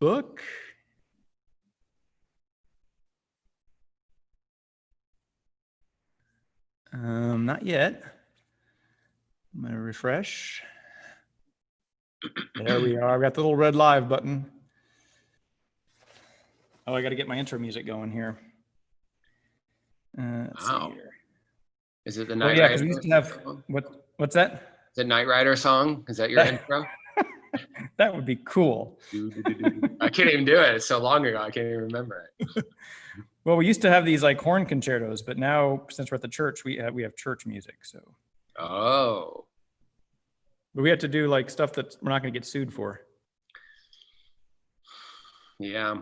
Facebook. Not yet. I'm going to refresh. There we are. I've got the little red live button. Oh, I got to get my intro music going here. Let's see here. Is it the Knight yeah, Rider? because we used to have what's that? The Knight Rider song? Is that your intro? That would be cool. I can't even do it. It's so long ago. I can't even remember it. Well, we used to have these like horn concertos, but now since we're at the church, we have church music. So. Oh. But we have to do like stuff that we're not going to get sued for. Yeah.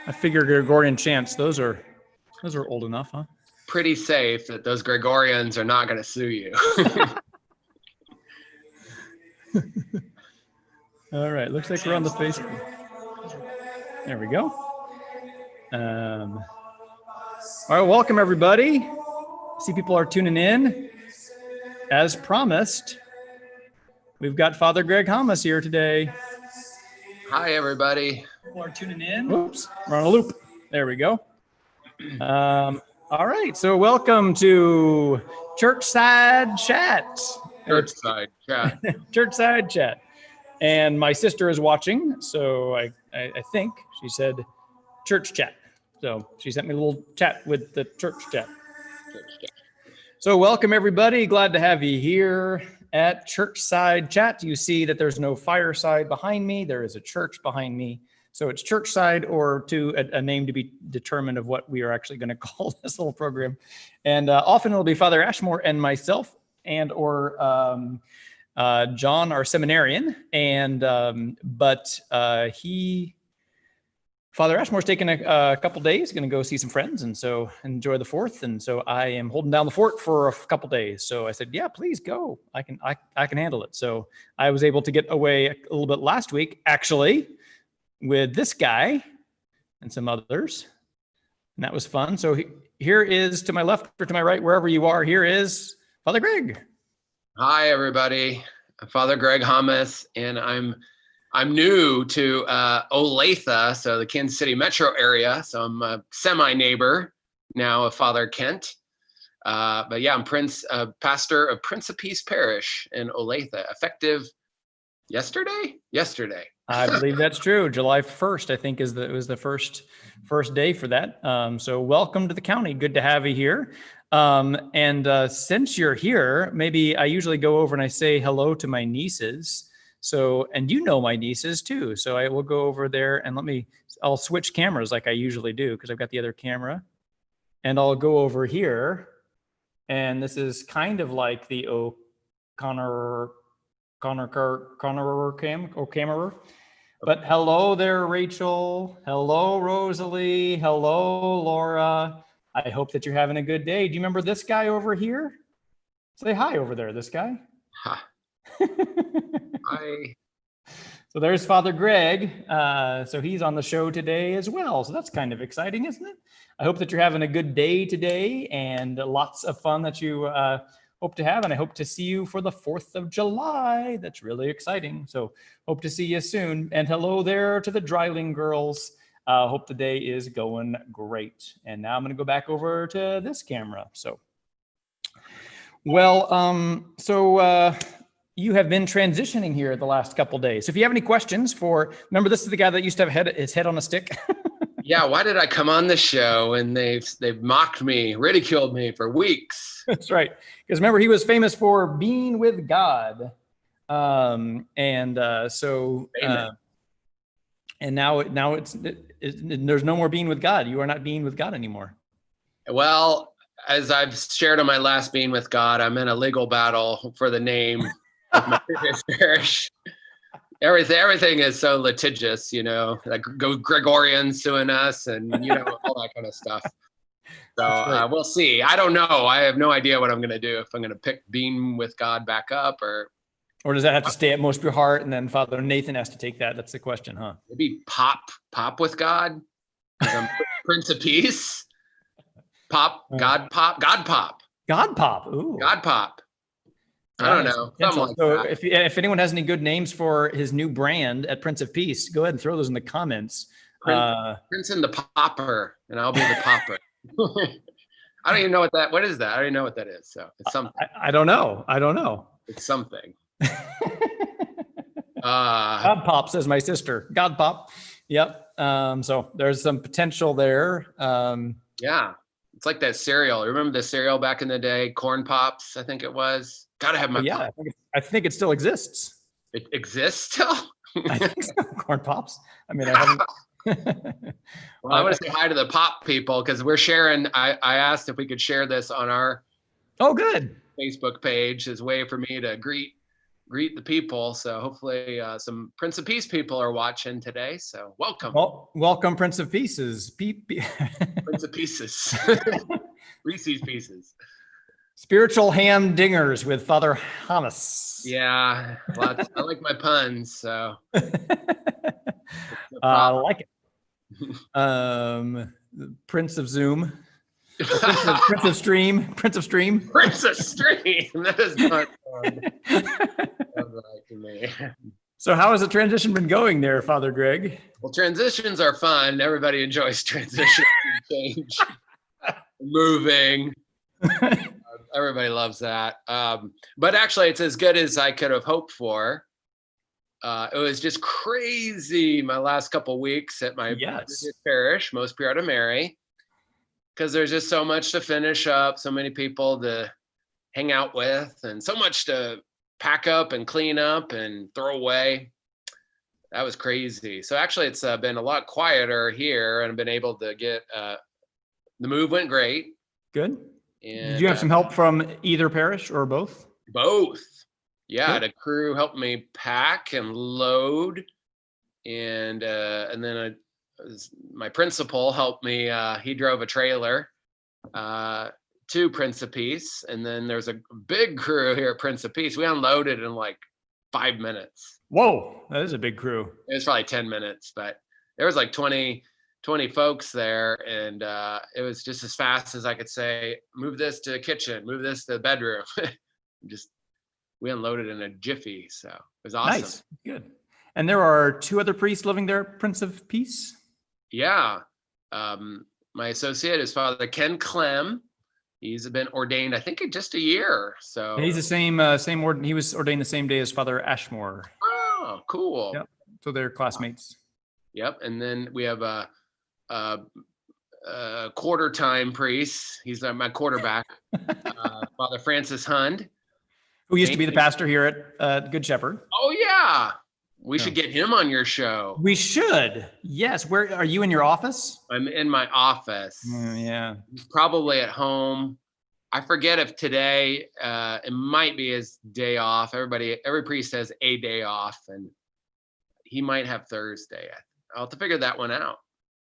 I figure Gregorian chants, those are old enough, huh? Pretty safe that those Gregorians are not going to sue you. All right, looks like we're on the Facebook. There we go. All right, welcome everybody. See, people are tuning in. As promised, we've got Father Greg Hamas here today. Hi, everybody. People are tuning in. Oops, we're on a loop. There we go. All right, so welcome to Churchside Chat. Churchside Chat. Churchside Chat. And my sister is watching, so I think she said church chat. So she sent me a little chat with the church chat. So welcome everybody. Glad to have you here at Churchside Chat. You see that there's no fireside behind me. There is a church behind me. So it's Churchside, or to a name to be determined of what we are actually going to call this little program. And often it'll be Father Ashmore and myself, and or John, our seminarian. And Father Ashmore's taking a couple days, going to go see some friends, and so enjoy the 4th. And so I am holding down the fort for a couple days. So I said, yeah, please go. I can handle it. So I was able to get away a little bit last week, actually, with this guy and some others. And that was fun. So here is, to my left or to my right, wherever you are, here is Father Greg. Hi, everybody. I'm Father Greg Hamas, and I'm new to Olathe, so the Kansas City metro area. So I'm a semi-neighbor now of Father Kent. But yeah, I'm pastor of Prince of Peace Parish in Olathe, effective yesterday. I believe that's true. July 1st, I think, was the first day for that. So welcome to the county. Good to have you here. And since you're here, maybe I usually go over and I say hello to my nieces. So, and you know my nieces too. So I will go over there and I'll switch cameras like I usually do, because I've got the other camera. And I'll go over here. And this is kind of like the O'Connor camera. But hello there, Rachel. Hello, Rosalie. Hello, Laura. I hope that you're having a good day. Do you remember this guy over here? Say hi over there, this guy. Hi. Hi. So there's Father Greg. So he's on the show today as well. So that's kind of exciting, isn't it? I hope that you're having a good day today and lots of fun that you hope to have. And I hope to see you for the 4th of July. That's really exciting. So hope to see you soon. And hello there to the Dryling girls. Hope the day is going great. And now I'm going to go back over to this camera. So, well, you have been transitioning here the last couple of days. So if you have any questions remember, this is the guy that used to have his head on a stick. Yeah, why did I come on this show? And they've mocked me, ridiculed me for weeks. That's right. Because remember, he was famous for being with God. And now there's no more being with God. You are not being with God anymore. Well, as I've shared on my last Being with God, I'm in a legal battle for the name of my previous parish. Everything is so litigious, like Gregorians suing us and, all that kind of stuff. So right. We'll see. I don't know. I have no idea what I'm going to do, if I'm going to pick Being with God back up or does that have to stay at most of your heart, and then Father Nathan has to take that? That's the question, huh? Maybe pop with God. I'm Prince of Peace. God pop. God pop. Ooh. God pop. I don't there's know. potential. Something like So that. if anyone has any good names for his new brand at Prince of Peace, go ahead and throw those in the comments. Prince and the Popper, and I'll be the Popper. I don't even know what is that? I don't even know what that is. So it's something. I don't know. It's something. God Pop, says my sister. God Pop. Yep. So there's some potential there. Yeah. It's like that cereal. Remember the cereal back in the day? Corn Pops, I think it was. Gotta have my yeah, I think it still exists. It exists still? I think so. Corn Pops. I mean, I haven't. Well, I want to say hi to the pop people because we're sharing. I asked if we could share this on our good Facebook page as a way for me to greet the people. So hopefully some Prince of Peace people are watching today. So welcome. Well, welcome, Prince of Pieces. Prince of Pieces. Reese's Pieces. Spiritual ham dingers with Father Hamas. Yeah, lots. I like my puns. So I like it. Prince of Zoom. Prince of Stream. Prince of Stream. That is not fun. Right to me. So how has the transition been going there, Father Greg? Well, transitions are fun. Everybody enjoys transition, change, moving. Everybody loves that. But actually, it's as good as I could have hoped for. It was just crazy my last couple of weeks at my parish, Most Pure Heart of Mary, because there's just so much to finish up, so many people to hang out with, and so much to pack up and clean up and throw away. That was crazy. So actually, it's been a lot quieter here, and I've been able to get the move went great. Good. And, did you have some help from either parish or both? Both. Yeah, the crew helped me pack and load, and then my principal helped me. He drove a trailer to Prince of Peace, and then there's a big crew here at Prince of Peace. We unloaded in like 5 minutes. Whoa, that is a big crew. It was probably 10 minutes, but there was like 20 folks there, and it was just as fast as I could say, move this to the kitchen, move this to the bedroom. We unloaded in a jiffy, so it was awesome. Nice, good. And there are 2 other priests living there, Prince of Peace? Yeah. My associate is Father Ken Clem. He's been ordained, I think, in just a year. So and he's the same he was ordained the same day as Father Ashmore. Oh, cool. Yep. So they're classmates. Yep. And then we have a quarter time priest. He's my quarterback, Father Francis Hund. Who used to be the pastor here at Good Shepherd. Oh, yeah. We should get him on your show. We should. Yes. Where are you in your office? I'm in my office. Yeah. He's probably at home. I forget if today, it might be his day off. Every priest has a day off, and he might have Thursday. I'll have to figure that one out.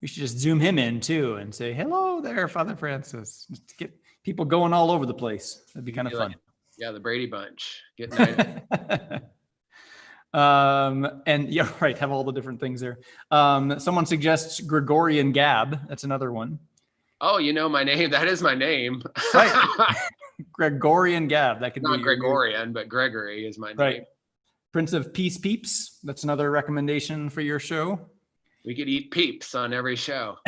We should just zoom him in too and say, hello there, Father Francis. Just to get people going all over the place. That'd be kind of fun. Yeah, the Brady Bunch. And yeah, right. Have all the different things there. Someone suggests Gregorian Gab. That's another one. Oh, you know my name. That is my name. Right. Gregorian Gab. That could not be Gregorian, but Gregory is my name. Right. Prince of Peace Peeps. That's another recommendation for your show. We could eat peeps on every show.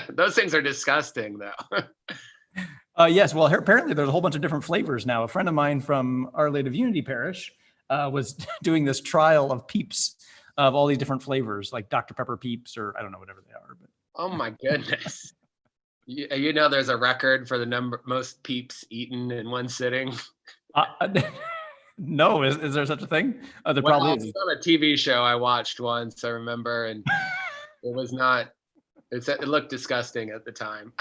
Those things are disgusting, though. Yes. Well, apparently there's a whole bunch of different flavors now. A friend of mine from Our Lady of Unity Parish was doing this trial of peeps of all these different flavors, like Dr. Pepper peeps, or I don't know, whatever they are. But oh my goodness. You know, there's a record for the most peeps eaten in one sitting. No, is there such a thing? There probably is. It's on a TV show I watched once, I remember, and it was not. It looked disgusting at the time.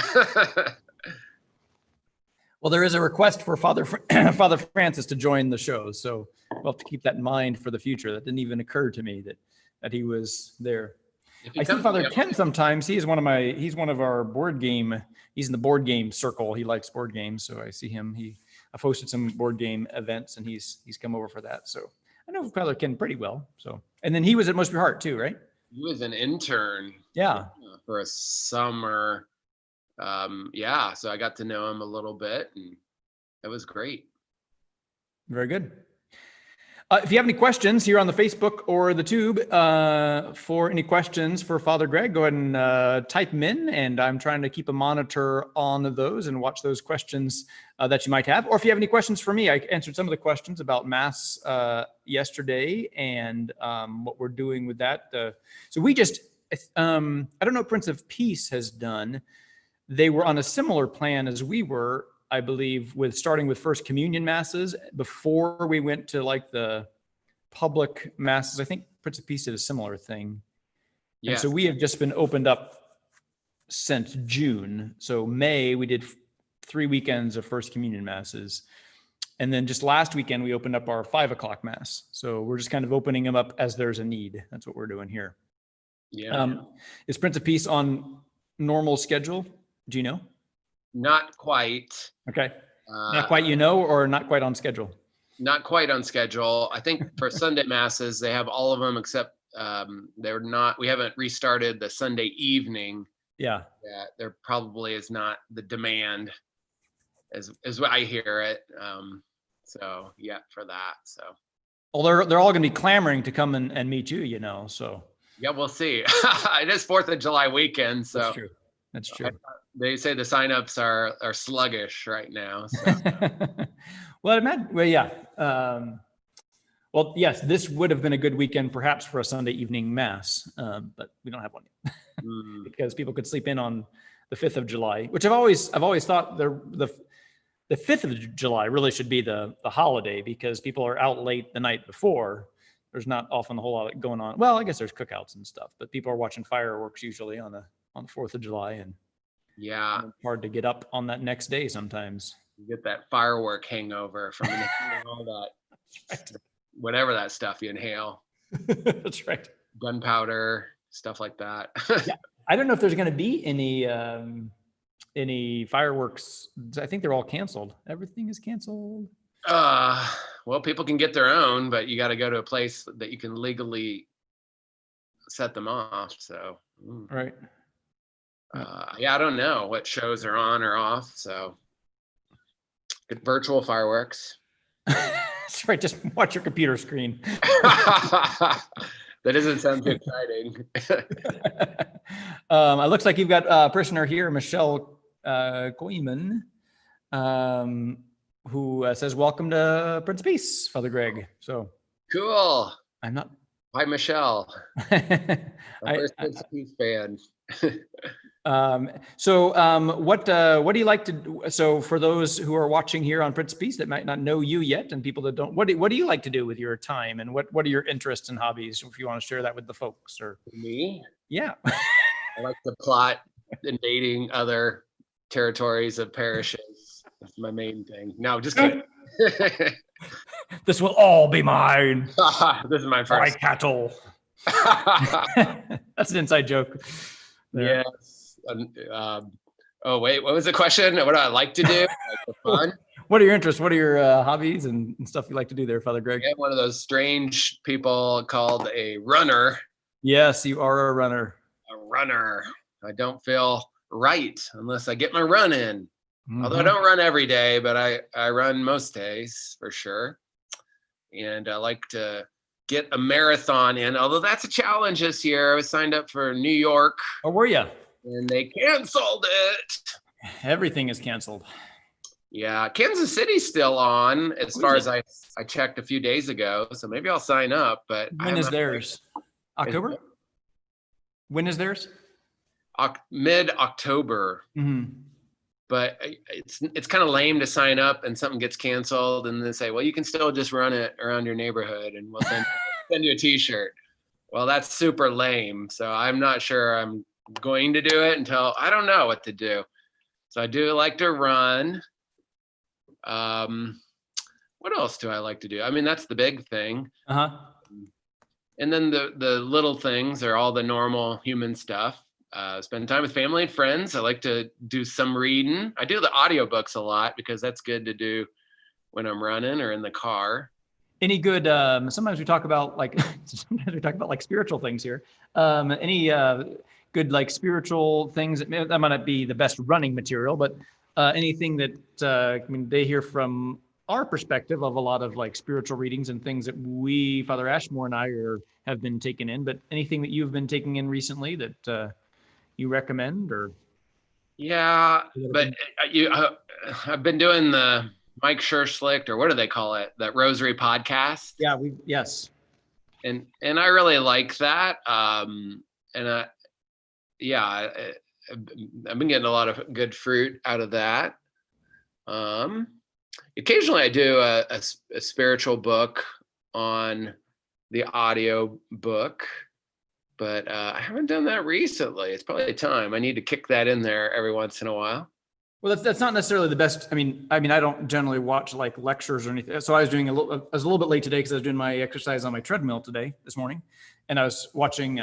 Well, there is a request for Father Francis to join the show, so we'll have to keep that in mind for the future. That didn't even occur to me that he was there. I see Father Ken sometimes. He's one of our board game. He's in the board game circle. He likes board games, so I see him. I've hosted some board game events, and he's come over for that. So I know Father Ken pretty well. So, and then he was at Most Pure Heart too, right? He was an intern. Yeah. For a summer. Yeah, so I got to know him a little bit, and it was great. Very good. If you have any questions here on the Facebook or the Tube, for any questions for Father Greg, go ahead and type them in, and I'm trying to keep a monitor on those and watch those questions that you might have. Or if you have any questions for me, I answered some of the questions about Mass yesterday and what we're doing with that. So we just, I don't know what Prince of Peace has done. They were on a similar plan as we were, I believe, with starting with First Communion Masses before we went to like the public Masses. I think Prince of Peace did a similar thing. Yeah. And so we have just been opened up since June. So May, we did 3 weekends of First Communion Masses. And then just last weekend, we opened up our 5 o'clock Mass. So we're just kind of opening them up as there's a need. That's what we're doing here. Yeah. Is Prince of Peace on normal schedule? Do you know? Not quite. Okay. Not quite, or not quite on schedule? Not quite on schedule. I think for Sunday Masses, they have all of them except we haven't restarted the Sunday evening. Yeah. There probably is not the demand as what I hear it. So yeah, for that. So. Well, they're all going to be clamoring to come and meet you, so. Yeah, we'll see. It is 4th of July weekend. So. That's true. That's true. They say the signups are sluggish right now. So. Yeah. Well, yes, this would have been a good weekend perhaps for a Sunday evening Mass, but we don't have one yet because people could sleep in on the 5th of July, which I've always thought the 5th of July really should be the holiday because people are out late the night before. There's not often a whole lot going on. Well, I guess there's cookouts and stuff, but people are watching fireworks usually on the 4th of July, and yeah, it's hard to get up on that next day sometimes. You get that firework hangover from all that, whatever that stuff you inhale. That's right. Gunpowder, stuff like that. Yeah. I don't know if there's going to be any fireworks. I think they're all canceled. Everything is canceled. Well, people can get their own, but you got to go to a place that you can legally set them off. So. Right. Yeah, I don't know what shows are on or off. So virtual fireworks. That's right. Just watch your computer screen. That doesn't sound too exciting. It looks like you've got a parishioner here, Michelle Koeman, who says, "Welcome to Prince of Peace, Father Greg." So cool. I'm not. Hi, Michelle. My first Prince of Peace fan. What do you like to do? So for those who are watching here on Prince of Peace that might not know you yet and people that don't, what do you like to do with your time, and what are your interests and hobbies, if you want to share that with the folks? Or me? Yeah. I like to plot invading other territories of parishes. That's my main thing. No, just kidding. This will all be mine. This is my first. My cattle. That's an inside joke. There. Yes. Oh wait, what was the question? What do I like to do? Like for fun? What are your interests? What are your hobbies and stuff you like to do there, Father Greg? I'm one of those strange people called a runner. Yes, you are a runner. A runner. I don't feel right unless I get my run in. Mm-hmm. Although I don't run every day, but I run most days for sure. And I like to get a marathon in, although that's a challenge this year. I was signed up for New York. Oh, were you? And they canceled it. Everything is canceled. Yeah, Kansas City's still on as far as I checked a few days ago. So maybe I'll sign up. But when is theirs? October? When is theirs? Mid-October. Mm-hmm. But it's kind of lame to sign up and something gets canceled and then say, well, you can still just run it around your neighborhood and we'll send you a t-shirt. Well, that's super lame. So I'm not sure I'm going to do it until I don't know what to do. So I do like to run. What else do I like to do? I mean, that's the big thing. Uh-huh. And then the little things are all the normal human stuff. Spend time with family and friends. I like to do some reading. I do the audiobooks a lot because that's good to do when I'm running or in the car. Any good, sometimes we talk about like spiritual things here. Any good like spiritual things that might not be the best running material, but anything that, they hear from our perspective of a lot of like spiritual readings and things that Father Ashmore and I have been taking in, but anything that you've been taking in recently that you recommend or? Yeah, but I've been doing the Mike Scherschlicht, or what do they call it? That Rosary podcast. Yeah, yes. And I really like that. And I've been getting a lot of good fruit out of that. Occasionally I do a spiritual book on the audio book, but I haven't done that recently. It's probably time. I need to kick that in there every once in a while. Well, that's not necessarily the best. I mean, I don't generally watch like lectures or anything. So I was I was a little bit late today because I was doing my exercise on my treadmill this morning, and I was watching,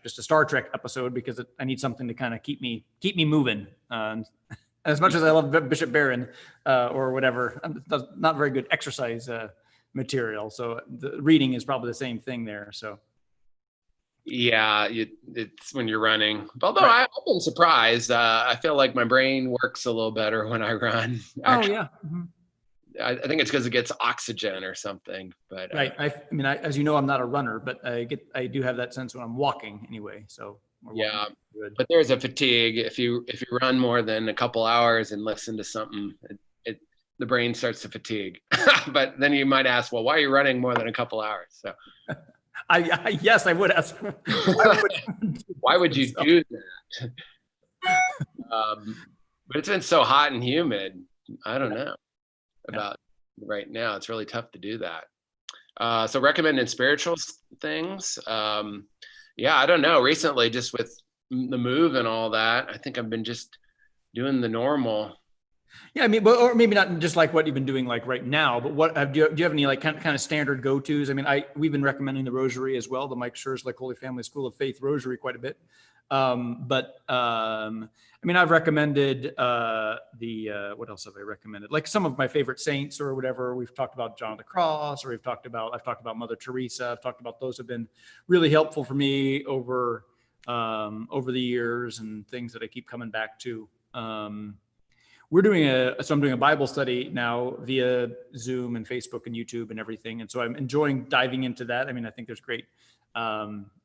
just a Star Trek episode because I need something to kind of keep me moving. As much as I love Bishop Barron or whatever, not very good exercise material. So the reading is probably the same thing there. So. Yeah, it's when you're running. Although right. I've been surprised. I feel like my brain works a little better when I run. Actually, yeah. Mm-hmm. I think it's because it gets oxygen or something. But right. I mean, as you know, I'm not a runner, but I do have that sense when I'm walking anyway. So yeah, but there's a fatigue if you run more than a couple hours and listen to something. The brain starts to fatigue. But then you might ask, well, why are you running more than a couple hours? So. Yes, I would ask. Why would you do that? But it's been so hot and humid. I don't know about right now. It's really tough to do that. So recommending spiritual things. I don't know. Recently, just with the move and all that, I think I've been just doing the normal. Yeah, I mean, or maybe not just like what you've been doing like right now, but what do you have any like kind of standard go-tos? I mean, we've been recommending the Rosary as well, the Mike Scherschlicht Holy Family School of Faith Rosary quite a bit. I mean, I've recommended what else have I recommended? Like some of my favorite saints or whatever. We've talked about John of the Cross, or I've talked about Mother Teresa. I've talked about those have been really helpful for me over the years and things that I keep coming back to. I'm doing a Bible study now via Zoom and Facebook and YouTube and everything. And so I'm enjoying diving into that. I mean, I think there's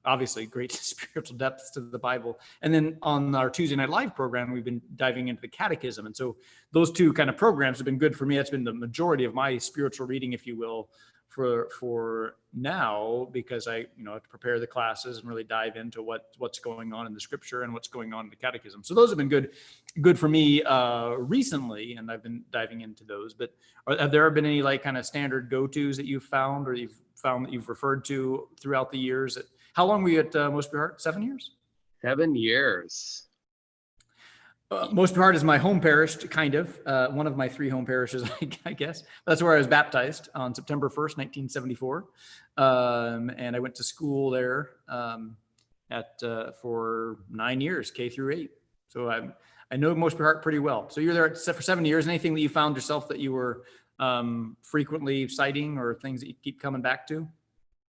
obviously great spiritual depths to the Bible. And then on our Tuesday Night Live program, we've been diving into the catechism. And so those two kind of programs have been good for me. That's been the majority of my spiritual reading, if you will, for now, because I have to prepare the classes and really dive into what's going on in the scripture and what's going on in the catechism. So those have been good for me recently, and I've been diving into those. But have there been any like kind of standard go-tos that you've found or you've found that you've referred to throughout the years? How long were you at Most Pure Heart? 7 years? 7 years. Most Pure Heart is my home parish, kind of one of my 3 home parishes, I guess. That's where I was baptized on September 1st, 1974. And I went to school there for 9 years, K through 8. So I know Most Pure Heart pretty well. So you're there for 7 years. Anything that you found yourself that you were frequently citing or things that you keep coming back to?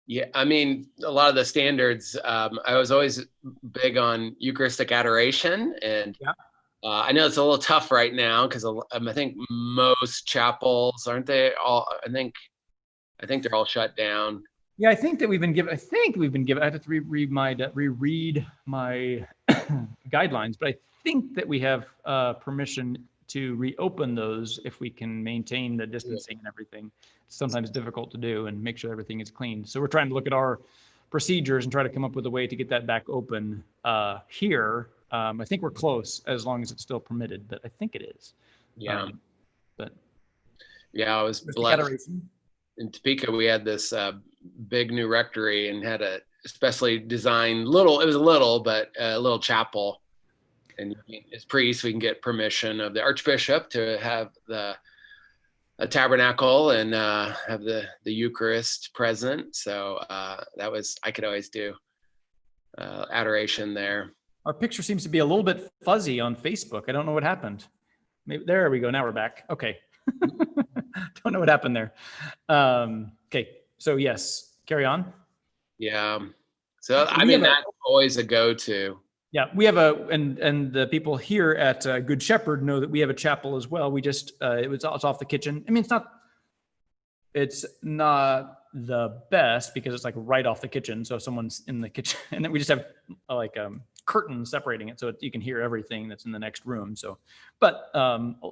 Yeah, I mean, a lot of the standards. I was always big on Eucharistic adoration, and I know it's a little tough right now because I think most chapels, aren't they all? I think they're all shut down. Yeah, I think we've been given. I have to reread my guidelines, but I think that we have permission to reopen those if we can maintain the distancing and everything. It's sometimes difficult to do and make sure everything is clean. So we're trying to look at our procedures and try to come up with a way to get that back open here. I think we're close as long as it's still permitted, but I think it is. Yeah. I was blessed. In Topeka, we had this big new rectory and had a specially designed little chapel. And as priests, we can get permission of the Archbishop to have a tabernacle and have the Eucharist present. So I could always do adoration there. Our picture seems to be a little bit fuzzy on Facebook. I don't know what happened. Maybe there we go. Now we're back. Okay. Don't know what happened there. Okay. So yes, carry on. Yeah. So I mean, that's always a go-to. Yeah, we have and the people here at Good Shepherd know that we have a chapel as well. We just it's off the kitchen. I mean, it's not the best because it's like right off the kitchen. So if someone's in the kitchen, and then we just have like curtains separating it so you can hear everything that's in the next room. So, but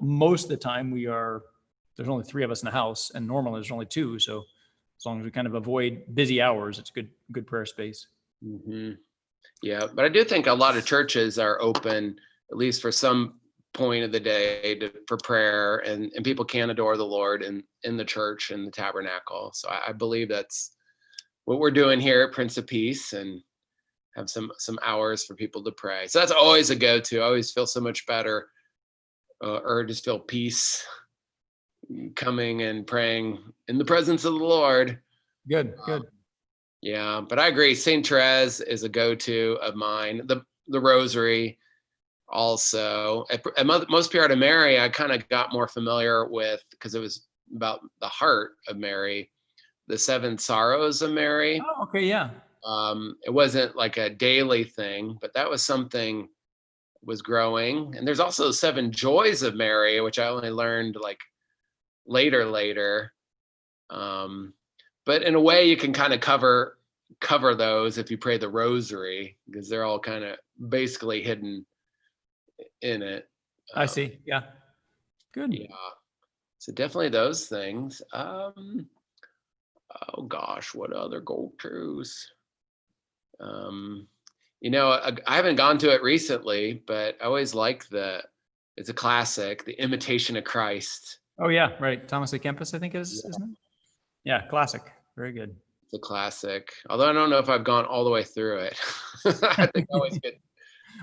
most of the time there's only 3 of us in the house, and normally there's only 2. So as long as we kind of avoid busy hours, it's good prayer space. Mm-hmm. Yeah, but I do think a lot of churches are open, at least for some point of the day, for prayer, and people can adore the Lord in the church and the tabernacle. So I believe that's what we're doing here at Prince of Peace, and have some hours for people to pray. So that's always a go-to. I always feel so much better, or just feel peace coming and praying in the presence of the Lord. Good. Yeah, but I agree. St. Therese is a go-to of mine. The Rosary also. At Most Pure Heart of Mary, I kind of got more familiar with, because it was about the heart of Mary, the 7 Sorrows of Mary. Oh, okay, yeah. It wasn't like a daily thing, but that was something was growing. And there's also the 7 Joys of Mary, which I only learned like later. But in a way, you can kind of cover those if you pray the Rosary, because they're all kind of basically hidden in it. I see. Yeah. Good. Yeah. So definitely those things. Oh gosh, what other go-tos? I haven't gone to it recently, but I always like it's a classic, The Imitation of Christ. Oh yeah, right. Thomas A. Kempis, I think isn't it? Yeah, classic. Very good. It's a classic. Although I don't know if I've gone all the way through it. I think I always get.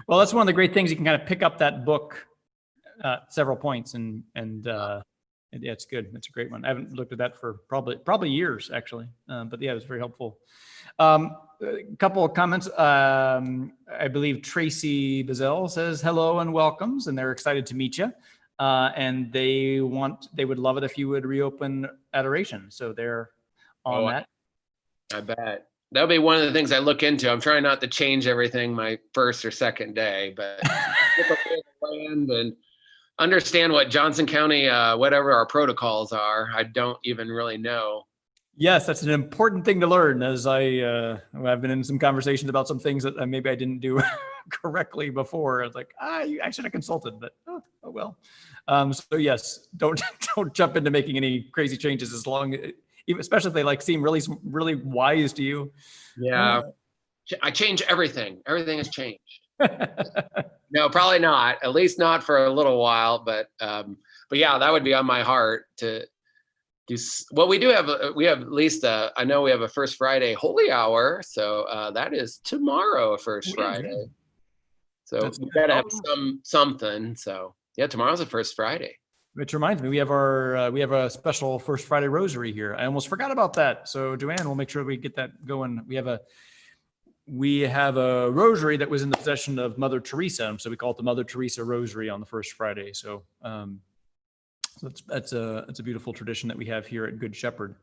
Well, that's one of the great things. You can kind of pick up that book several points, and yeah, it's good. It's a great one. I haven't looked at that for probably years, actually. But yeah, it was very helpful. A couple of comments. I believe Tracy Bazell says hello and welcomes, and they're excited to meet you. And they would love it if you would reopen adoration. So they're on that. I bet. That'll be one of the things I look into. I'm trying not to change everything my first or second day, but land and understand what Johnson County, whatever our protocols are. I don't even really know. Yes, that's an important thing to learn, as I've been in some conversations about some things that maybe I didn't do correctly before. I was like, I should have consulted, but oh well. So yes, don't jump into making any crazy changes, especially if they seem really, really wise to you. Yeah, I change everything. Everything has changed. No, probably not. At least not for a little while. But yeah, that would be on my heart to do. Well, we do have. We have at least. I know we have a First Friday Holy Hour, so that is tomorrow, First Friday. So we gotta have something. So yeah, tomorrow's the First Friday. Which reminds me, we have a special First Friday Rosary here. I almost forgot about that. So Joanne, we'll make sure we get that going. We have a rosary that was in the possession of Mother Teresa, so we call it the Mother Teresa Rosary on the First Friday. So that's a beautiful tradition that we have here at Good Shepherd.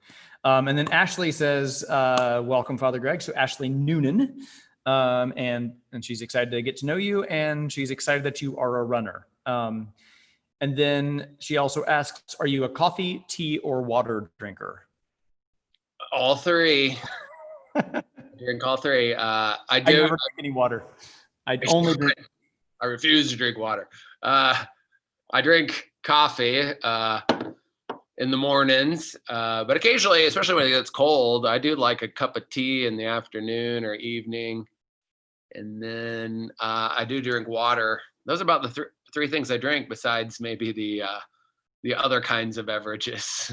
And then Ashley says, "Welcome, Father Greg." So Ashley Noonan, and she's excited to get to know you, and she's excited that you are a runner. And then she also asks, are you a coffee, tea, or water drinker? All 3. I drink all 3. I never drink any water. I refuse to drink water. I drink coffee in the mornings, but occasionally, especially when it gets cold, I do like a cup of tea in the afternoon or evening. And then I do drink water. Those are about the 3 things I drink, besides maybe the other kinds of beverages.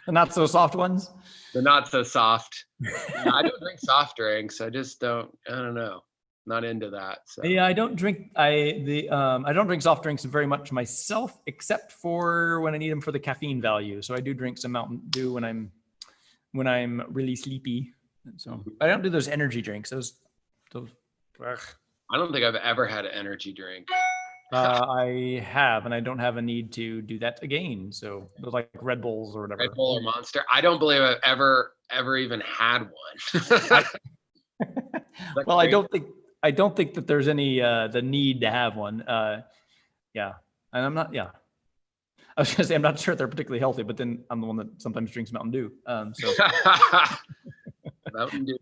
The not so soft ones? The not so soft. Yeah, I don't drink soft drinks. I just don't. I don't know. Not into that. So. Yeah, I don't drink. I don't drink soft drinks very much myself, except for when I need them for the caffeine value. So I do drink some Mountain Dew when I'm really sleepy. So I don't do those energy drinks. Those. I don't think I've ever had an energy drink. I have, and I don't have a need to do that again. So those like Red Bulls or whatever. Red Bull or Monster. I don't believe I've ever even had one. Well, I don't think I don't think that there's any the need to have one. Yeah, and I'm not. Yeah, I was gonna say I'm not sure if they're particularly healthy, but then I'm the one that sometimes drinks Mountain Dew. So Mountain Dew.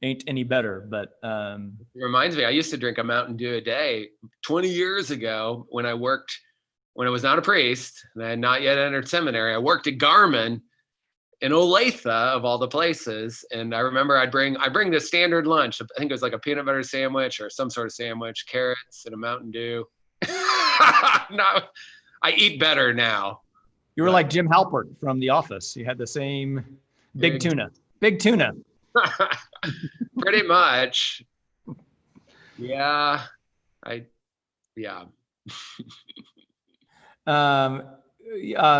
ain't any better. But It reminds me, I used to drink a Mountain Dew a day 20 years ago when I was not a priest and I had not yet entered seminary. I worked at Garmin in Olathe of all the places. And I remember I bring the standard lunch. I think it was like a peanut butter sandwich or some sort of sandwich, carrots and a Mountain Dew. No, I eat better now. you were like Jim Halpert from The Office. You had the same big tuna. Pretty much. Yeah. Yeah.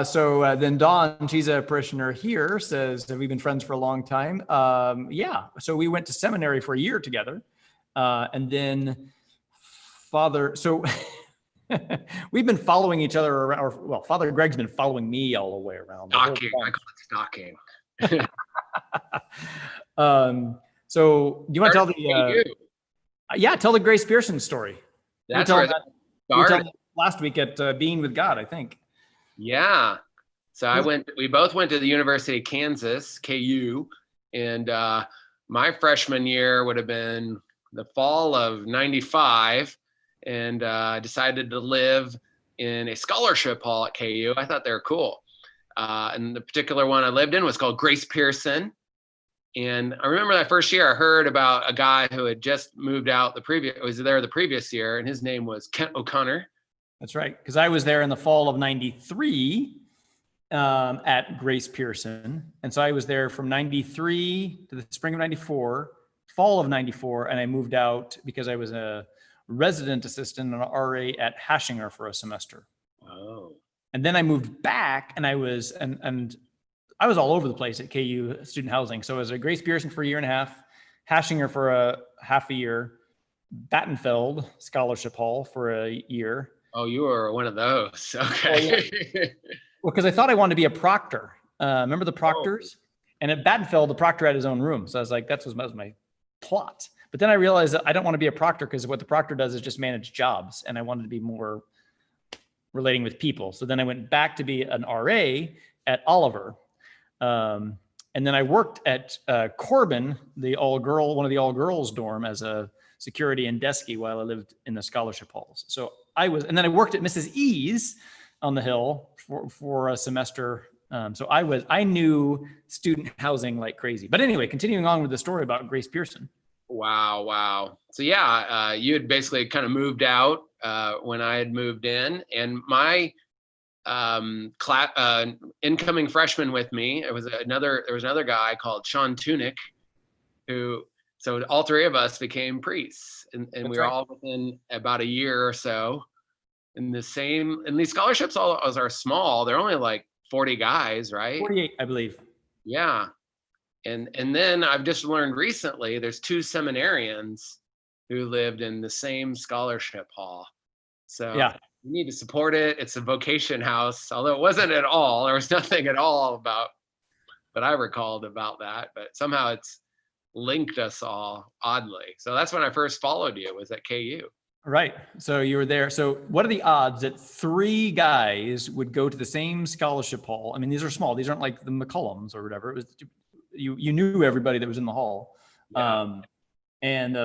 So then Dawn, she's a parishioner here, says, have we been friends for a long time? Yeah. So we went to seminary for a year together. And then so we've been following each other around, or well, Father Greg's been following me all the way around. Stalking. I call it stalking. So do you want to tell tell the Grace Pearson story? That's where it started. Last week at Being with God, I think. Yeah. So we both went to the University of Kansas, KU, and my freshman year would have been the fall of 95, and I decided to live in a scholarship hall at KU. I thought they were cool. And the particular one I lived in was called Grace Pearson. And I remember that first year I heard about a guy who had just moved out the previous year, and his name was Kent O'Connor. That's right, because I was there in the fall of 93 at Grace Pearson. And so I was there from 93 to the spring of 94, fall of 94, and I moved out because I was a resident assistant and an RA at Hashinger for a semester. Oh. And then I moved back, and I was I was all over the place at KU student housing. So I was at Grace Pearson for a year and a half, Hashinger for a half a year, Battenfeld Scholarship Hall for a year. Oh, you were one of those. Okay. Well, because I thought I wanted to be a proctor. Remember the proctors? Oh. And at Battenfeld, the proctor had his own room. So I was like, that was my plot. But then I realized that I don't want to be a proctor because what the proctor does is just manage jobs. And I wanted to be more relating with people. So then I went back to be an RA at Oliver. And then I worked at Corbin, one of the all-girls dorm as a security and deskie while I lived in the scholarship halls. So and then I worked at Mrs. E's on the Hill for a semester. So I knew student housing like crazy. But anyway, continuing on with the story about Grace Pearson. Wow. So yeah, you had basically kind of moved out when I had moved in, and my incoming freshman with me, there was another guy called Sean Tunick, so all three of us became priests, and we were all within about a year or so. And these scholarships are small. They're only like 40 guys, right? 48, I believe. Yeah. And then I've just learned recently there's 2 seminarians who lived in the same scholarship hall. So yeah, you need to support it. It's a vocation house, although it wasn't at all. There was nothing at all about what I recalled about that, but somehow it's linked us all oddly. So that's when I first followed you, was at KU. Right. So you were there. So what are the odds that 3 guys would go to the same scholarship hall? I mean, these are small. These aren't like the McCullums or whatever. It was you knew everybody that was in the hall. Yeah.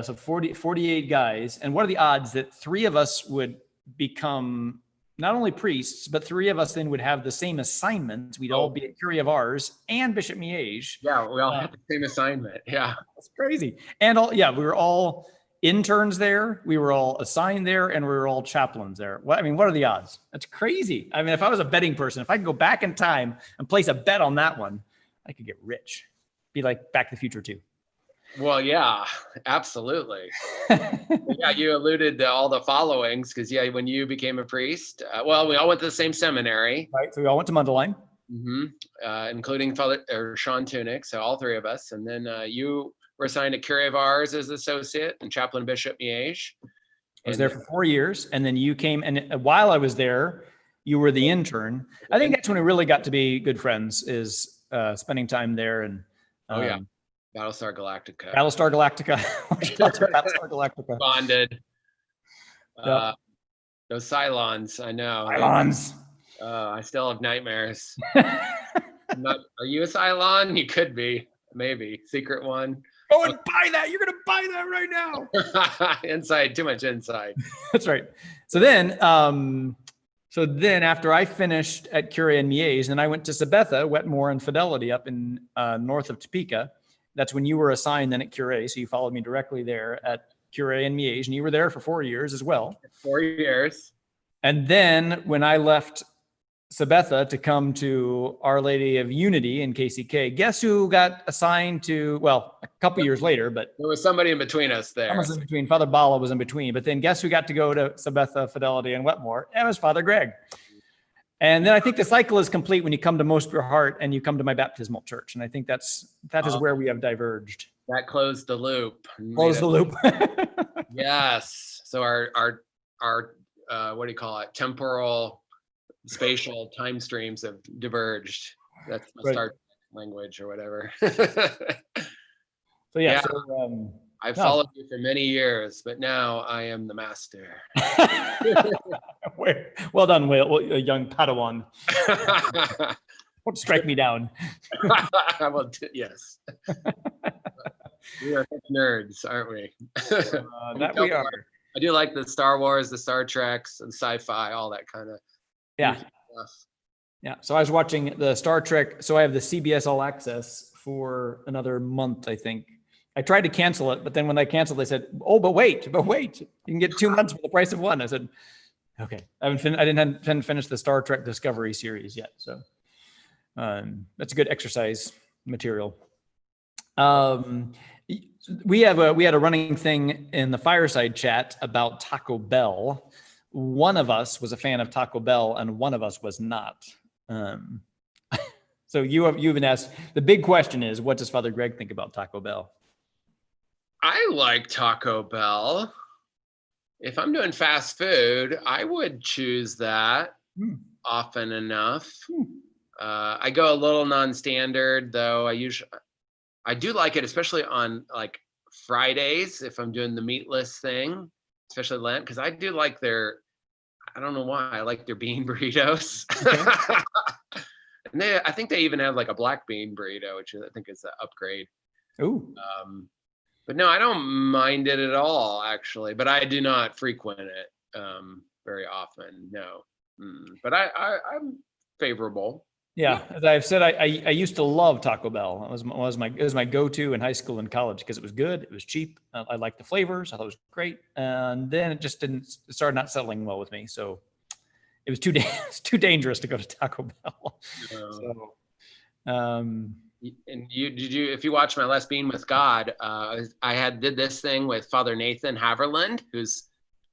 So 48 guys. And what are the odds that 3 of us would become not only priests, but 3 of us then would have the same assignment? We'd all be at Curie of Ars and Bishop Miege. Yeah, we all had the same assignment. Yeah. That's crazy. And we were all interns there, we were all assigned there, and we were all chaplains there. What are the odds? That's crazy. I mean, if I was a betting person, if I could go back in time and place a bet on that one, I could get rich. Be like Back to the Future 2. Well, yeah, absolutely. Yeah, you alluded to all the followings because, when you became a priest, we all went to the same seminary. Right, so we all went to Mundelein. Mm-hmm. Including Sean Tunick, so all 3 of us. And then you were assigned to Curie of Ars as associate and chaplain Bishop Miege. I was there for 4 years, and then you came, and while I was there, you were the intern. I think that's when we really got to be good friends, is spending time there. And Battlestar Galactica. Battlestar Galactica. Battlestar Galactica. Bonded. Yep. Those Cylons, I know. Cylons. I still have nightmares. Are you a Cylon? You could be. Maybe. Secret one. Go and buy that. You're going to buy that right now. Inside. Too much inside. That's right. So then after I finished at Curie and Mies, then I went to Sabetha, Wetmore, and Fidelity up in north of Topeka. That's when you were assigned then at Curie. So you followed me directly there at Curie and Mies, and you were there for 4 years as well. 4 years. And then when I left Sabetha to come to Our Lady of Unity in KCK, guess who got assigned to, well, a couple years later, but there was somebody in between us there. I was in between. Father Bala was in between. But then guess who got to go to Sabetha, Fidelity, and Wetmore? It was Father Greg. And then I think the cycle is complete when you come to Most Pure Heart and you come to my baptismal church. And I think that is where we have diverged. That closed the loop. Close the loop. Yes. So our what do you call it? Temporal, spatial time streams have diverged. That's the Right. Star Trek language or whatever. So yeah. I've followed you for many years, but now I am the master. Well done, Will, a young Padawan. Don't strike me down. Well, yes. We are nerds, aren't we? That we are. I do like the Star Wars, the Star Treks, and sci-fi, all that kind of stuff. Yeah. So I was watching the Star Trek. So I have the CBS All Access for another month, I think. I tried to cancel it, but then when I canceled, they said, "Oh, but wait, you can get 2 months for the price of one." I said, "Okay." I didn't finish the Star Trek Discovery series yet, so that's a good exercise material. We had a running thing in the fireside chat about Taco Bell. One of us was a fan of Taco Bell, and one of us was not. So you've been asked. The big question is, what does Father Greg think about Taco Bell? I like Taco Bell. If I'm doing fast food, I would choose that often enough. I go a little non-standard though. I do like it, especially on like Fridays if I'm doing the meatless thing, especially Lent, because I do like I don't know why, I like their bean burritos. Okay. And I think they even have like a black bean burrito, which I think is an upgrade. Ooh. But no, I don't mind it at all, actually. But I do not frequent it very often. No, but I'm favorable. Yeah, as I've said, I used to love Taco Bell. It was my go-to in high school and college because it was good, it was cheap, I liked the flavors, I thought it was great, and then it just started not settling well with me. So it was too dangerous to go to Taco Bell. And if you watch my Last Being with God, I did this thing with Father Nathan Haverland, who's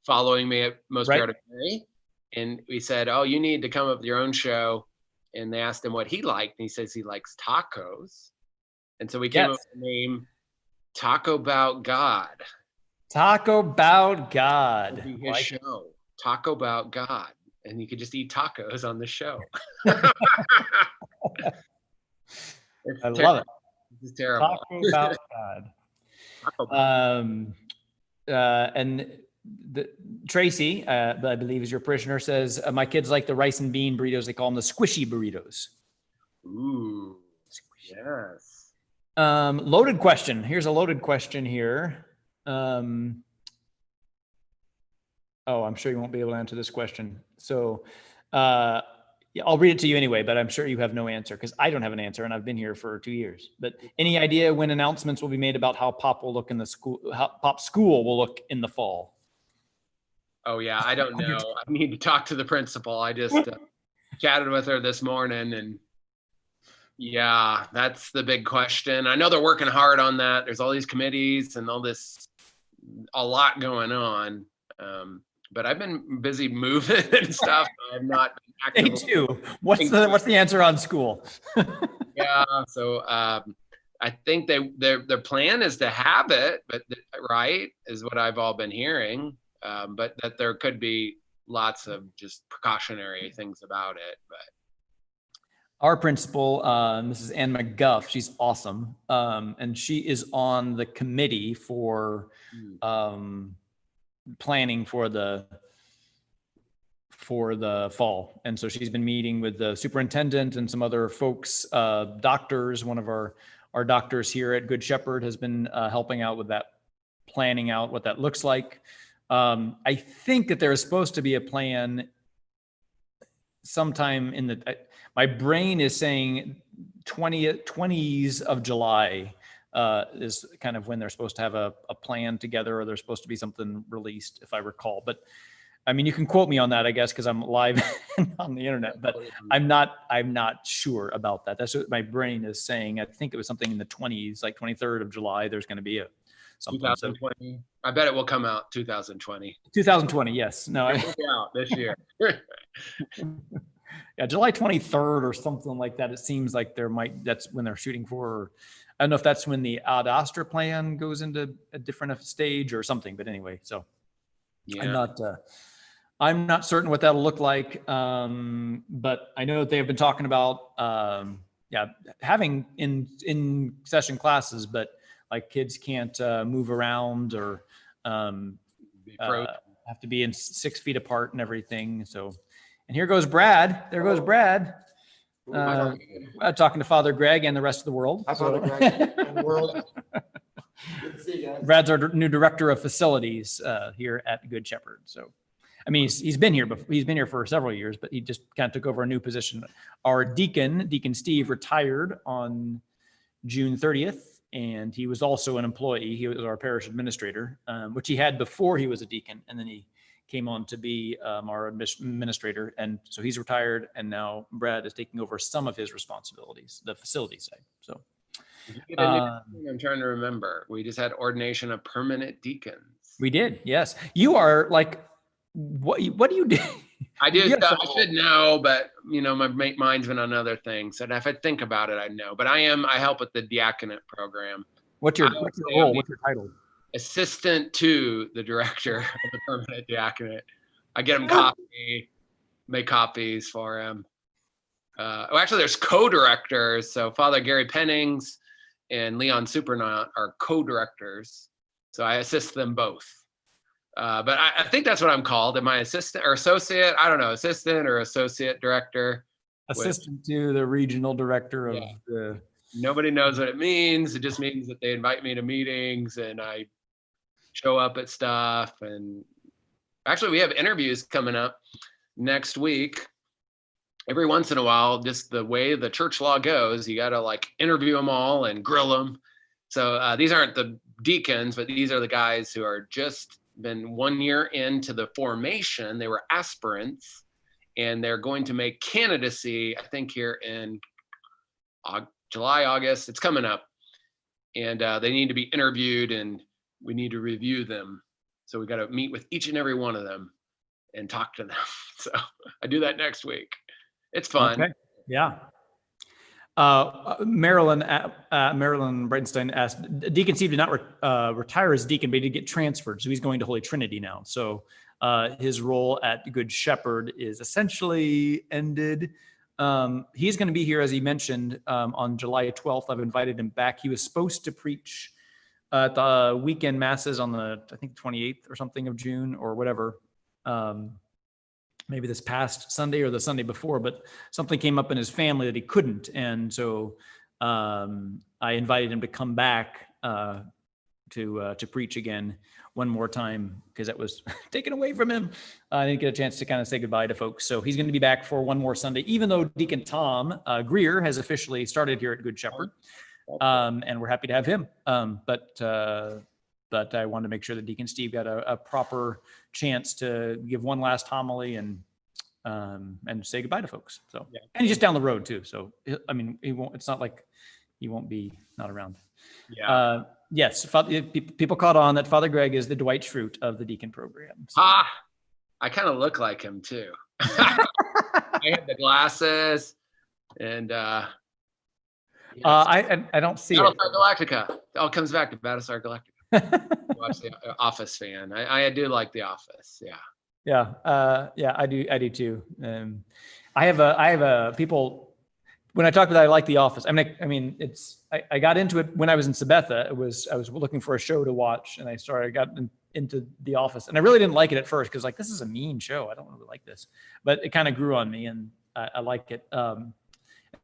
following me at Most Pure Heart of Mary, and we said, "Oh, you need to come up with your own show." And they asked him what he liked, and he says he likes tacos, and so we came up with the name Taco Bout God. Taco Bout God. His show, Taco Bout God, and you could just eat tacos on the show. I love it. It's terrible. Taco Bout God. And Tracy, I believe is your parishioner, says, my kids like the rice and bean burritos. They call them the squishy burritos. Ooh, yes. Loaded question. Here's a loaded question here. I'm sure you won't be able to answer this question. So I'll read it to you anyway, but I'm sure you have no answer because I don't have an answer and I've been here for 2 years. But any idea when announcements will be made about how Pop will look in the school, how Pop school will look in the fall? Oh yeah, I don't know. I need to talk to the principal. I just chatted with her this morning, and yeah, that's the big question. I know they're working hard on that. There's all these committees and a lot going on. But I've been busy moving and stuff. I've not been actively. Me too. What's the answer on school? Yeah. So I think their plan is to have it, but right is what I've all been hearing. But that there could be lots of just precautionary things about it. Our principal, Mrs. Ann McGuff, she's awesome. And she is on the committee for planning for the fall. And so she's been meeting with the superintendent and some other folks, doctors. One of our doctors here at Good Shepherd has been helping out with that, planning out what that looks like. I think that there is supposed to be a plan sometime in the, my brain is saying 20s of July is kind of when they're supposed to have a plan together, or there's supposed to be something released, if I recall. But I mean, you can quote me on that, I guess, because I'm live on the internet, but I'm not sure about that. That's what my brain is saying. I think it was something in the 20s, like 23rd of July, there's going to be something. 2020. I bet it will come out 2020. 2020, yes. No, It'll be out this year. Yeah, July 23rd or something like that. It seems like that's when they're shooting for. Or I don't know if that's when the Ad Astra plan goes into a different stage or something. But anyway, so yeah. I'm not certain what that'll look like. But I know that they have been talking about having in session classes, but like kids can't move around or have to be in 6 feet apart and everything. So. And here goes Brad. There goes Brad. Talking to Father Greg and the rest of the world. Hi, Father Greg and the world. Good to see you guys. Brad's our new director of facilities here at Good Shepherd. So, I mean, he's been here before. He's been here for several years, but he just kind of took over a new position. Our Deacon Steve, retired on June 30th, and he was also an employee. He was our parish administrator, which he had before he was a deacon, and then he came on to be our administrator. And so he's retired, and now Brad is taking over some of his responsibilities, the facility side. So I'm trying to remember. We just had ordination of permanent deacons. We did, yes. You are like, what do you do? I do stuff I should know, but my mind's been on other things. And if I think about it, I know. But I help with the diaconate program. What's your role? What's your title? Assistant to the director of the permanent diaconate. I get him coffee, make copies for him. Actually, there's co-directors. So Father Gary Pennings and Leon Supernaut are co-directors. So I assist them both. But I think that's what I'm called. Am I assistant or associate? I don't know, assistant or associate director. Assistant to the regional director of the... Nobody knows what it means. It just means that they invite me to meetings and I show up at stuff. And actually, we have interviews coming up next week. Every once in a while, just the way the church law goes, you got to like interview them all and grill them. So these aren't the deacons, but these are the guys who are just been 1 year into the formation. They were aspirants, and they're going to make candidacy, I think, here in July, August. It's coming up. And they need to be interviewed, and we need to review them. So we got to meet with each and every one of them and talk to them. So I do that next week. It's fun. Okay. Yeah. Marilyn Bridenstine asked, Deacon Steve did not retire as deacon, but he did get transferred. So he's going to Holy Trinity now. So his role at Good Shepherd is essentially ended. He's going to be here, as he mentioned, on July 12th. I've invited him back. He was supposed to preach at the weekend masses on the, I think, 28th or something of June or whatever. Maybe this past Sunday or the Sunday before, but something came up in his family that he couldn't. And so I invited him to come back to preach again one more time, because that was taken away from him. I didn't get a chance to kind of say goodbye to folks. So he's going to be back for one more Sunday, even though Deacon Tom Greer has officially started here at Good Shepherd. And we're happy to have him. But I wanted to make sure that Deacon Steve got a proper chance to give one last homily and say goodbye to folks. So, and he's just down the road too. So, I mean, it's not like he won't be not around. Yeah. Yes. People caught on that Father Greg is the Dwight Schrute of the deacon program. So. I kind of look like him too. I have the glasses and, I don't see Battlestar it. Galactica. It all comes back to Battlestar Galactica. Watch the Office fan. I do like The Office. Yeah. Yeah. I do too. I have a people when I talked about I like The Office, I got into it when I was in Sabetha. I was looking for a show to watch, and got into The Office, and I really didn't like it at first because like this is a mean show. I don't really like this, but it kind of grew on me, and I like it. And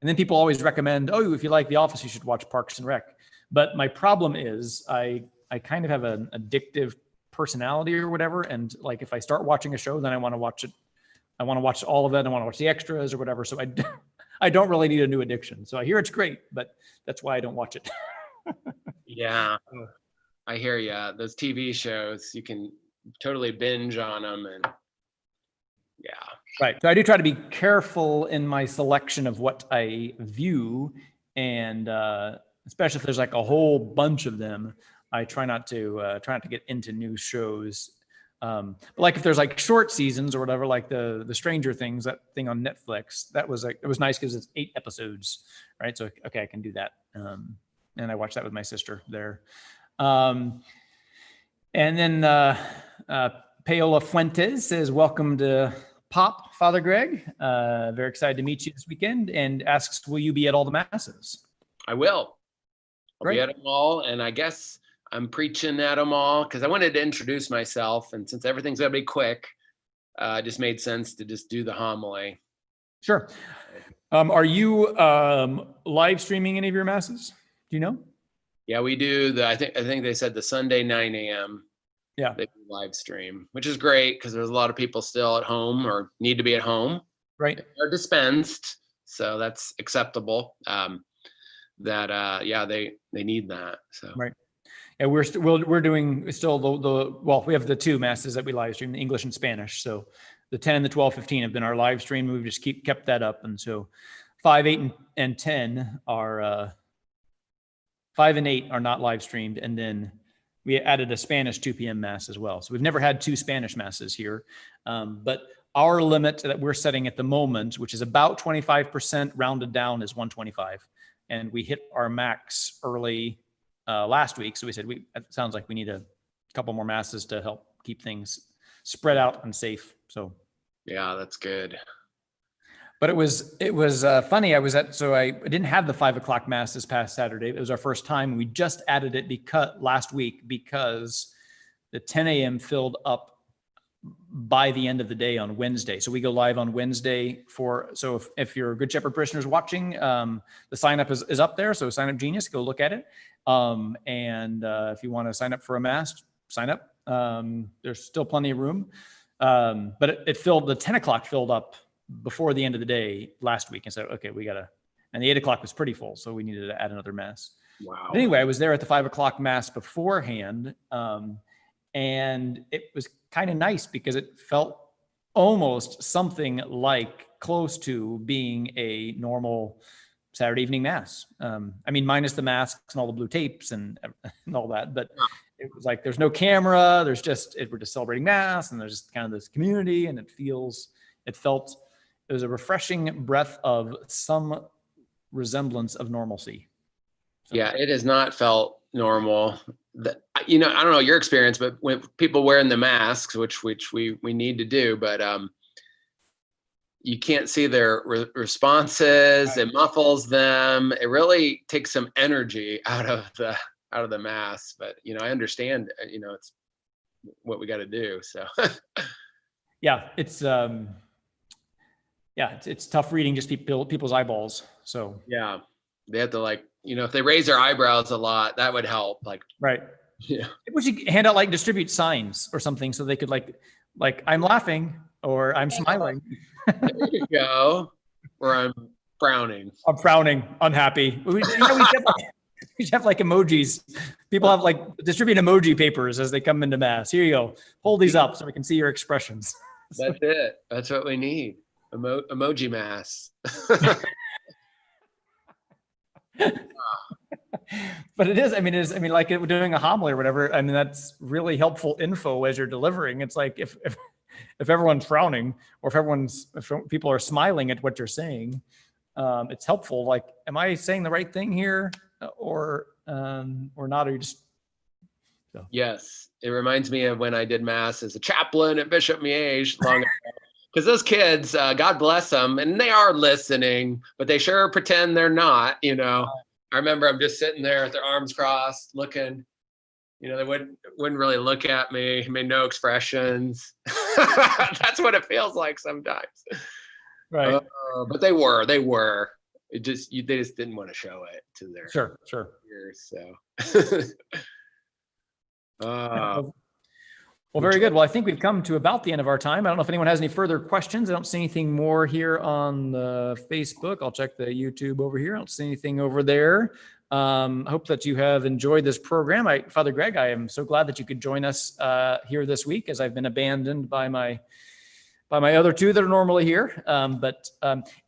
then people always recommend, oh, if you like The Office, you should watch Parks and Rec. But my problem is I kind of have an addictive personality or whatever, and like if I start watching a show, then I want to watch it. I want to watch all of it. I want to watch the extras or whatever. So I don't really need a new addiction. So I hear it's great, but that's why I don't watch it. Yeah, I hear ya. Those TV shows, you can totally binge on them, and yeah. Right. So I do try to be careful in my selection of what I view, and especially if there's like a whole bunch of them, I try not to get into new shows. But like if there's like short seasons or whatever, like the Stranger Things, that thing on Netflix, it was nice because it's 8 episodes, right? So okay, I can do that. And I watched that with my sister there. And then Paola Fuentes says, welcome to Pop, Father Greg. Very excited to meet you this weekend, and asks, will you be at all the masses? I will. I'll be Great. at them all, and I guess I'm preaching at them all because I wanted to introduce myself, and since everything's gonna be quick, it just made sense to just do the homily. Sure. Are you live streaming any of your masses? Do you know? Yeah, we do I think they said the Sunday 9 a.m. Yeah. They do live stream, which is great because there's a lot of people still at home or need to be at home. Right. They're dispensed, so that's acceptable. They need that. So right. And we're doing still well, we have the 2 masses that we live stream, the English and Spanish. So the 10 and the 12:15 have been our live stream. We've just kept that up. And so 5, 8, and 10 are 5 and 8 are not live streamed. And then we added a Spanish 2 p.m. mass as well. So we've never had 2 Spanish masses here. But our limit that we're setting at the moment, which is about 25% rounded down, is 125. And we hit our max early last week. So we said, it sounds like we need a couple more masses to help keep things spread out and safe. So yeah, that's good. But it was funny. I didn't have the 5 o'clock mass this past Saturday. It was our first time. We just added it last week because the 10 a.m. filled up by the end of the day on Wednesday. So we go live on Wednesday so if you're Good Shepherd parishioners watching, the sign up is up there. So Sign Up Genius, go look at it. And if you want to sign up for a mass, sign up. There's still plenty of room. But the 10 o'clock filled up before the end of the day last week, and said, okay, and the 8 o'clock was pretty full. So we needed to add another mass. Wow. But anyway, I was there at the 5 o'clock mass beforehand. And it was kind of nice because it felt almost something like close to being a normal Saturday evening mass. Minus the masks and all the blue tapes and all that, but it was like, there's no camera. We're just celebrating mass, and there's just kind of this community, and it was a refreshing breath of some resemblance of normalcy. So. Yeah, it has not felt normal. I don't know your experience, but when people wearing the masks, which we need to do, but you can't see their responses. Right. It muffles them. It really takes some energy out of the mask. But I understand. It's what we got to do. So yeah, it's tough reading just people's eyeballs. So yeah, they have to if they raise their eyebrows a lot, that would help. Right. Yeah. We should hand out distribute signs or something so they could like I'm laughing or I'm smiling. There you go. Or I'm frowning. I'm frowning, unhappy. We should have emojis. People have distribute emoji papers as they come into mass. Here you go. Hold these up so we can see your expressions. That's it. That's what we need. Emoji mass. But it is, like doing a homily or whatever. That's really helpful info as you're delivering. It's like if everyone's frowning or if people are smiling at what you're saying, it's helpful. Am I saying the right thing here or not? Or you just, so. Yes. It reminds me of when I did mass as a chaplain at Bishop Miege long ago. Because those kids, God bless them, and they are listening, but they sure pretend they're not, you know. I remember I'm just sitting there with their arms crossed, looking, you know, they wouldn't really look at me, made no expressions. That's what it feels like sometimes. Right. But they were. They just didn't want to show it to their Sure. peers. So Well, very good. Well, I think we've come to about the end of our time. I don't know if anyone has any further questions. I don't see anything more here on the Facebook. I'll check the YouTube over here. I don't see anything over there. I hope that you have enjoyed this program. Father Greg, I am so glad that you could join us here this week, as I've been abandoned by my other two that are normally here. But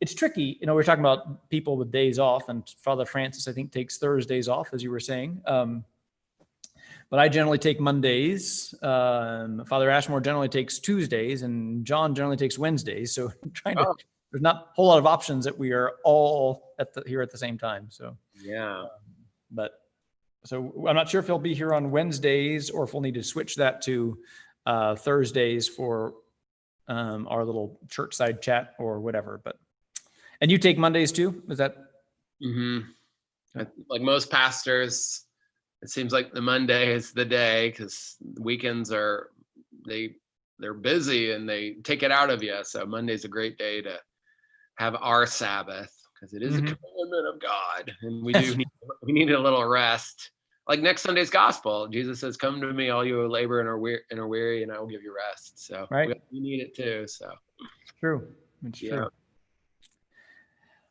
it's tricky. You know, we're talking about people with days off, and Father Francis, I think, takes Thursdays off, as you were saying. But I generally take Mondays. Father Ashmore generally takes Tuesdays, and John generally takes Wednesdays. So there's not a whole lot of options that we are all here at the same time. So yeah. So I'm not sure if he'll be here on Wednesdays or if we'll need to switch that to Thursdays for our little church side chat or whatever. And you take Mondays too? Is that? Mm-hmm. Like most pastors, it seems like the Monday is the day, because weekends they're busy and they take it out of you. So Monday's a great day to have our Sabbath, because it is a commandment of God, and we need a little rest. Like next Sunday's gospel, Jesus says, "Come to me, all you who labor and are weary, and I will give you rest." So we need it too. So true. It's true.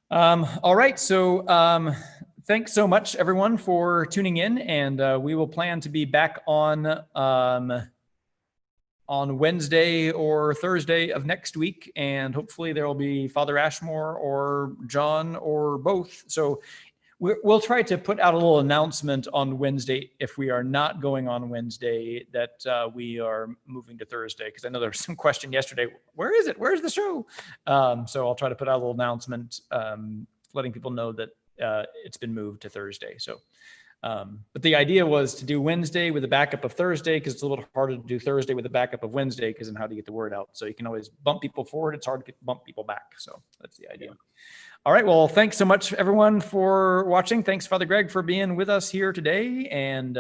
All right. So thanks so much, everyone, for tuning in, and we will plan to be back on Wednesday or Thursday of next week, and hopefully there will be Father Ashmore or John or both. So we'll try to put out a little announcement on Wednesday if we are not going on Wednesday that we are moving to Thursday, because I know there was some question yesterday, where is it? Where's the show? So I'll try to put out a little announcement letting people know that it's been moved to Thursday. So, but the idea was to do Wednesday with a backup of Thursday, because it's a little harder to do Thursday with a backup of Wednesday, because then how do you get the word out? So you can always bump people forward. It's hard to bump people back. So that's the idea. All right. Well, thanks so much, everyone, for watching. Thanks, Father Greg, for being with us here today, and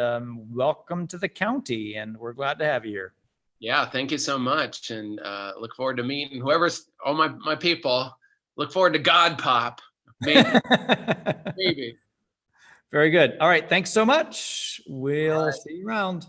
welcome to the county. And we're glad to have you here. Yeah, thank you so much, and look forward to meeting all my people. Look forward to God Pop. Maybe. Very good. All right. Thanks so much. We'll see you around.